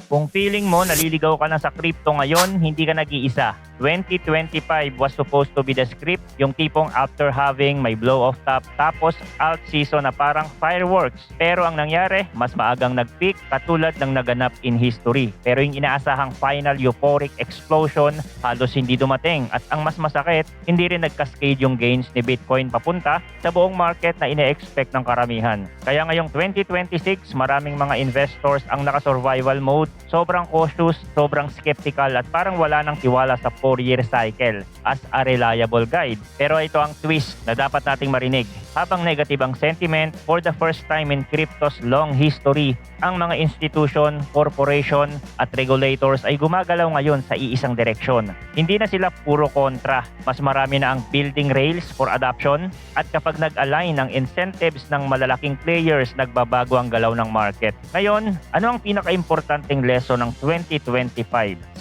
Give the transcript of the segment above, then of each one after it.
Kung feeling mo naliligaw ka na sa crypto ngayon, hindi ka nag-iisa. 2025 was supposed to be the script, yung tipong after having may blow off top tapos alt season na parang fireworks. Pero ang nangyari, mas maagang nag-peak katulad ng naganap in history. Pero yung inaasahang final euphoric explosion, halos hindi dumating. At ang mas masakit, hindi rin nag-cascade yung gains ni Bitcoin papunta sa buong market na ine-expect ng karamihan. Kaya ngayong 2026, maraming mga investors ang naka-survival mode, sobrang cautious, sobrang skeptical at parang wala nang tiwala sa 4-year cycle as a reliable guide. Pero ito ang twist na dapat nating marinig. Habang negative ang sentiment, for the first time in crypto's long history, ang mga institution, corporation at regulators ay gumagalaw ngayon sa iisang direksyon. Hindi na sila puro kontra, mas marami na ang building rails for adoption at kapag nag-align ang incentives ng malalaking players, nagbabago ang galaw ng market. Ngayon, ano ang pinaka-importanting lesson ng 2025?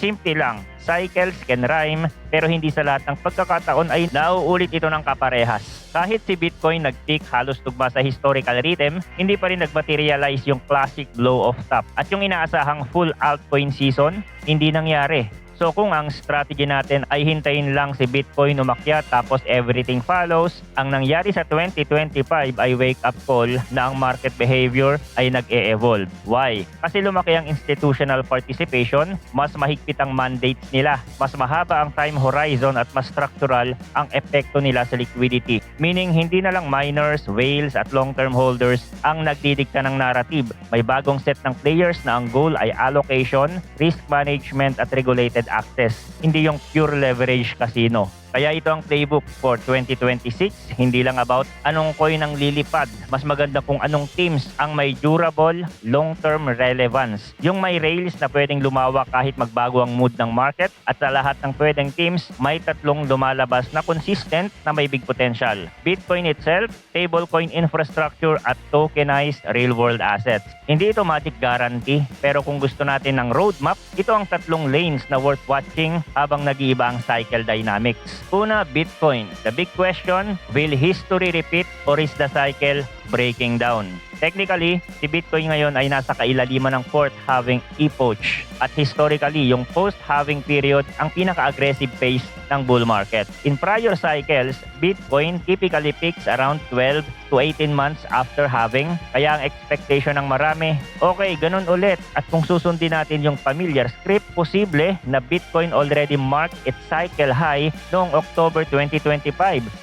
Simple lang, cycles can rhyme pero hindi sa lahat ng pagkakataon ay nauulit ito ng kaparehas. Kahit si Bitcoin nag-peak halos tugma sa historical rhythm, hindi pa rin nag-materialize yung classic blow off top. At yung inaasahang full altcoin season, hindi nangyari. So kung ang strategy natin ay hintayin lang si Bitcoin umakyat tapos everything follows, ang nangyari sa 2025 ay wake up call na ang market behavior ay nag-e-evolve. Why? Kasi lumaki ang institutional participation, mas mahigpit ang mandates nila, mas mahaba ang time horizon at mas structural ang epekto nila sa liquidity. Meaning hindi na lang miners, whales at long-term holders ang nagdidikta ng narrative. May bagong set ng players na ang goal ay allocation, risk management at regulated access, hindi yung pure leverage casino. Kaya ito ang playbook for 2026, hindi lang about anong coin ang lilipad. Mas maganda kung anong teams ang may durable, long-term relevance. Yung may rails na pwedeng lumawak kahit magbago ang mood ng market at sa lahat ng pwedeng teams, may tatlong lumalabas na consistent na may big potential. Bitcoin itself, stablecoin infrastructure at tokenized real-world assets. Hindi ito magic guarantee, pero kung gusto natin ng roadmap, ito ang tatlong lanes na worth watching habang nag-iiba ang cycle dynamics. Una, Bitcoin. The big question, will history repeat or is the cycle breaking down? Technically, si Bitcoin ngayon ay nasa kailaliman ng fourth halving epoch at historically, yung post-halving period ang pinaka-aggressive phase ng bull market. In prior cycles, Bitcoin typically peaks around 12 to 18 months after halving. Kaya ang expectation ng marami, okay, ganun ulit. At kung susundin natin yung familiar script, posible na Bitcoin already marked its cycle high noong October 2025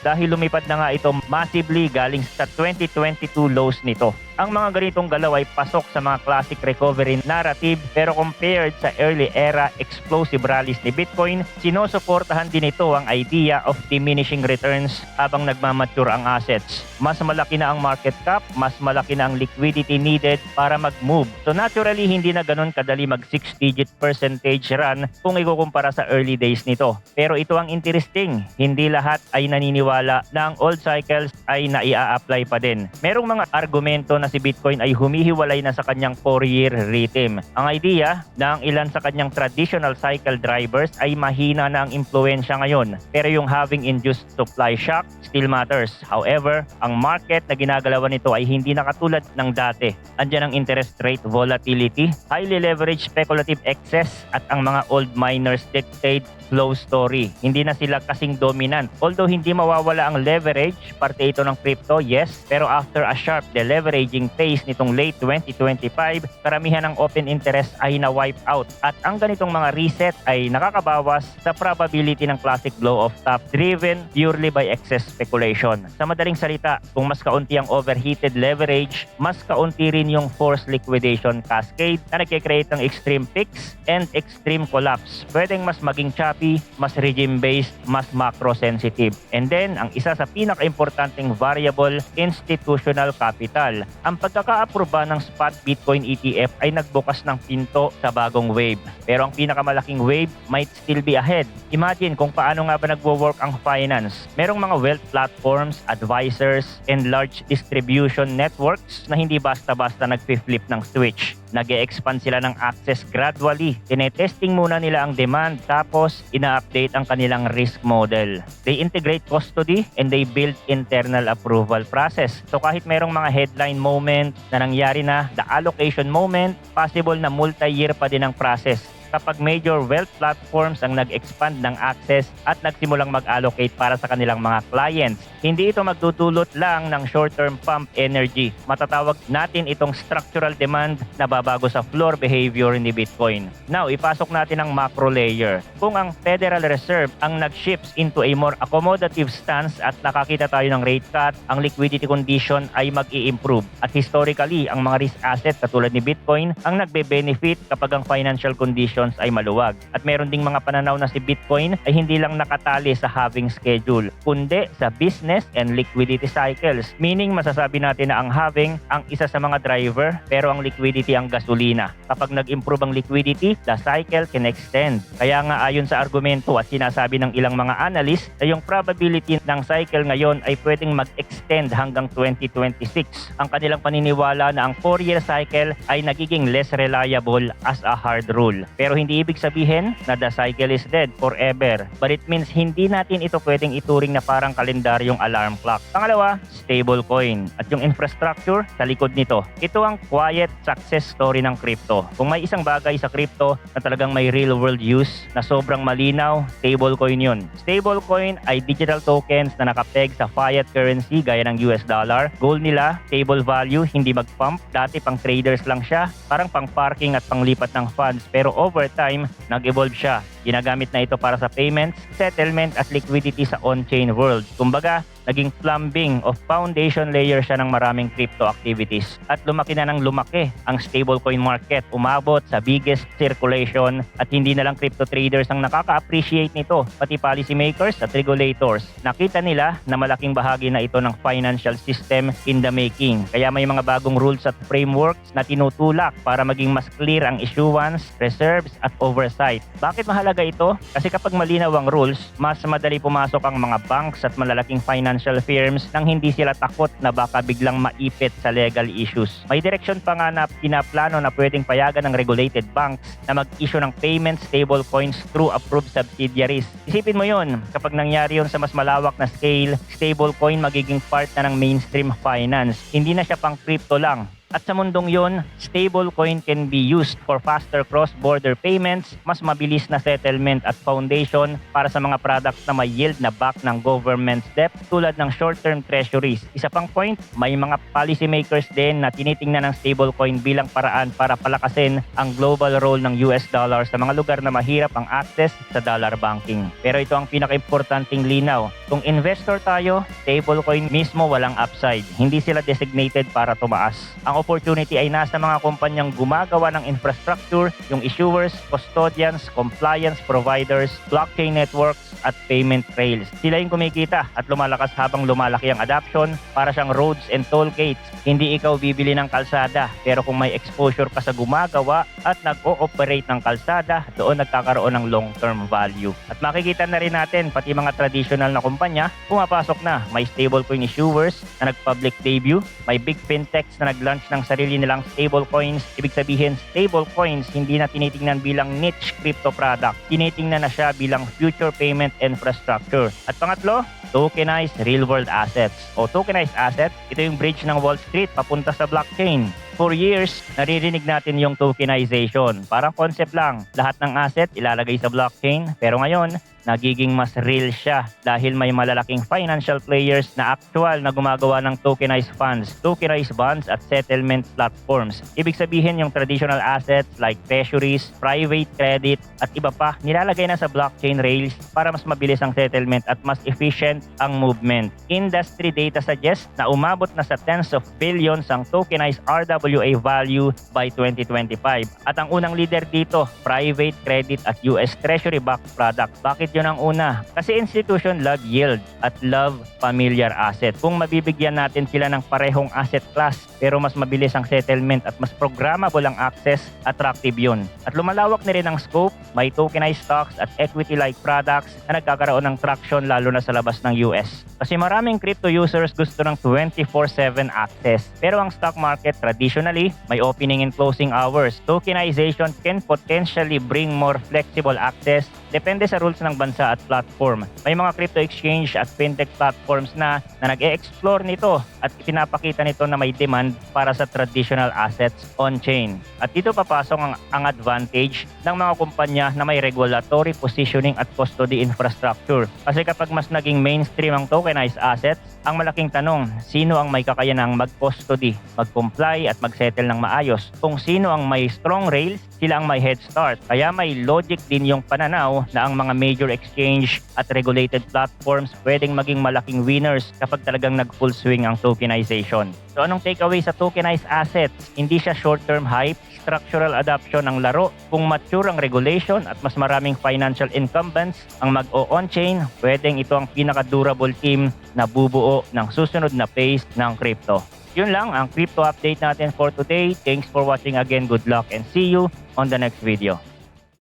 dahil lumipad na nga ito massively galing sa 2022 lows nito. Ang mga ganitong galaw ay pasok sa mga classic recovery narrative pero compared sa early era explosive rallies ni Bitcoin, sinusuportahan din ito ang idea of diminishing returns habang nagmamature ang assets. Mas malaki na ang market cap, mas malaki na ang liquidity needed para mag-move. So naturally, hindi na ganun kadali mag 6-digit percentage run kung ikukumpara sa early days nito. Pero ito ang interesting, hindi lahat ay naniniwala na ang old cycles ay naia-apply pa din. Merong mga argumento na si Bitcoin ay humihiwalay na sa kanyang 4-year rhythm. Ang idea na ang ilan sa kanyang traditional cycle drivers ay mahina na ang impluensya ngayon. Pero yung having induced supply shock still matters. However, ang market na ginagalawan nito ay hindi na katulad ng dati. Andiyan ang interest rate volatility, highly leveraged speculative excess at ang mga old miners dictate slow story. Hindi na sila kasing dominant. Although hindi mawawala ang leverage, parte ito ng crypto, yes, pero after a sharp deleveraging phase nitong late 2025, karamihan ng open interest ay na-wipe out. At ang ganitong mga reset ay nakakabawas sa probability ng classic blow-off top driven purely by excess speculation. Sa madaling salita, kung mas kaunti ang overheated leverage, mas kaunti rin yung forced liquidation cascade na nagkikreate ng extreme peaks and extreme collapse. Pwedeng mas maging choppy, mas regime-based, mas macro-sensitive. And then, ang isa sa pinaka-importanting variable, institutional capital. Ang pagkaka-aproba ng spot Bitcoin ETF ay nagbukas ng pinto sa bagong wave. Pero ang pinakamalaking wave might still be ahead. Imagine kung paano nga ba nagwo-work ang finance. Merong mga wealth platforms, advisors, and large distribution networks na hindi basta-basta nag-flip ng switch. Nag-e-expand sila ng access gradually. Tinetesting muna nila ang demand tapos ina-update ang kanilang risk model. They integrate custody and they build internal approval process. So kahit merong mga headline moment na nangyari na, the allocation moment, possible na multi-year pa din ang process kapag major wealth platforms ang nag-expand ng access at nagsimulang mag-allocate para sa kanilang mga clients. Hindi ito magdudulot lang ng short-term pump energy. Matatawag natin itong structural demand na babago sa floor behavior ni Bitcoin. Now, ipasok natin ang macro layer. Kung ang Federal Reserve ang nag-shifts into a more accommodative stance at nakakita tayo ng rate cut, ang liquidity condition ay mag-i-improve. At historically, ang mga risk asset katulad ni Bitcoin ang nagbe-benefit kapag ang financial condition ay maluwag. At meron ding mga pananaw na si Bitcoin ay hindi lang nakatali sa halving schedule, kundi sa business and liquidity cycles. Meaning, masasabi natin na ang halving ang isa sa mga driver, pero ang liquidity ang gasolina. Kapag nag-improve ang liquidity, the cycle can extend. Kaya nga ayon sa argumento at sinasabi ng ilang mga analyst na yung probability ng cycle ngayon ay pwedeng mag-extend hanggang 2026. Ang kanilang paniniwala na ang 4-year cycle ay nagiging less reliable as a hard rule. Pero hindi ibig sabihin na the cycle is dead forever. But it means hindi natin ito pwedeng ituring na parang kalendaryong alarm clock. Pangalawa, stablecoin. At yung infrastructure sa likod nito. Ito ang quiet success story ng crypto. Kung may isang bagay sa crypto na talagang may real world use na sobrang malinaw, stablecoin yun. Stablecoin ay digital tokens na nakapeg sa fiat currency gaya ng US dollar. Goal nila, stable value, hindi mag-pump. Dati pang traders lang siya, parang pang parking at panglipat ng funds. Pero over time, nag-evolve siya. Ginagamit na ito para sa payments, settlement at liquidity sa on-chain world. Kumbaga, naging plumbing of foundation layer siya ng maraming crypto activities. At lumaki na ng lumaki ang stablecoin market. Umabot sa biggest circulation at hindi na lang crypto traders ang nakaka-appreciate nito, pati policy makers at regulators. Nakita nila na malaking bahagi na ito ng financial system in the making. Kaya may mga bagong rules at frameworks na tinutulak para maging mas clear ang issuance, reserves at oversight. Bakit mahalaga ito? Kasi kapag malinaw ang rules, mas madali pumasok ang mga banks at malalaking financial firms nang hindi sila takot na baka biglang maipit sa legal issues. May direksyon pa nga na pinaplano na pwedeng payagan ng regulated banks na mag-issue ng payment stablecoins through approved subsidiaries. Isipin mo yun, kapag nangyari yun sa mas malawak na scale, stablecoin magiging part na ng mainstream finance. Hindi na siya pang crypto lang. At sa mundong yon, stablecoin can be used for faster cross-border payments, mas mabilis na settlement at foundation para sa mga products na may yield na back ng government debt tulad ng short-term treasuries. Isa pang point, may mga policymakers din na tinitingnan ng stablecoin bilang paraan para palakasin ang global role ng US dollar sa mga lugar na mahirap ang access sa dollar banking. Pero ito ang pinaka-importanting linaw. Kung investor tayo, stablecoin mismo walang upside. Hindi sila designated para tumaas. Ang opportunity ay nasa mga kumpanyang gumagawa ng infrastructure, yung issuers, custodians, compliance providers, blockchain networks, at payment rails. Sila yung kumikita at lumalakas habang lumalaki ang adoption para siyang roads and toll gates. Hindi ikaw bibili ng kalsada, pero kung may exposure ka sa gumagawa at nag-ooperate ng kalsada, doon nagkakaroon ng long-term value. At makikita na rin natin, pati mga traditional na kumpanya, pumapasok na. May stablecoin issuers na nag-public debut, may big fintechs na nag-launch ng sarili nilang stablecoins. Ibig sabihin, stablecoins hindi na tinitingnan bilang niche crypto product. Tinitingnan na siya bilang future payment infrastructure. At pangatlo, tokenized real-world assets. O tokenized assets, ito yung bridge ng Wall Street papunta sa blockchain. For years, naririnig natin yung tokenization. Parang concept lang. Lahat ng asset ilalagay sa blockchain. Pero ngayon, nagiging mas real siya dahil may malalaking financial players na actual na gumagawa ng tokenized funds, tokenized bonds at settlement platforms. Ibig sabihin yung traditional assets like treasuries, private credit at iba pa nilalagay na sa blockchain rails para mas mabilis ang settlement at mas efficient ang movement. Industry data suggests na umabot na sa tens of billions ang tokenized RWA value by 2025. At ang unang leader dito, private credit at US Treasury-backed product. Bakit yun ang una. Kasi institution love yield at love familiar asset. Kung mabibigyan natin sila ng parehong asset class pero mas mabilis ang settlement at mas programmable ang access, attractive yun. At lumalawak na rin ang scope, may tokenized stocks at equity-like products na nagkakaroon ng traction lalo na sa labas ng US. Kasi maraming crypto users gusto ng 24/7 access. Pero ang stock market traditionally may opening and closing hours. Tokenization can potentially bring more flexible access depende sa rules ng bansa at platform. May mga crypto exchange at fintech platforms na nag-e-explore nito at pinapakita nito na may demand para sa traditional assets on-chain. At dito papasok ang advantage ng mga kumpanya na may regulatory positioning at custody infrastructure. Kasi kapag mas naging mainstream ang tokenized assets, ang malaking tanong, sino ang may kakayanang mag-custody, mag-comply at mag-settle ng maayos? Kung sino ang may strong rails, sila ang may head start. Kaya may logic din yung pananaw na ang mga major exchange at regulated platforms pwedeng maging malaking winners kapag talagang nag-full swing ang tokenization. So anong takeaway sa tokenized assets? Hindi siya short-term hype, structural adoption ng laro. Kung mature ang regulation at mas maraming financial incumbents ang mag-o-on-chain, pwedeng ito ang pinaka-durable team na bubuo ng susunod na phase ng crypto. Yun lang ang crypto update natin for today. Thanks for watching again. Good luck and see you on the next video.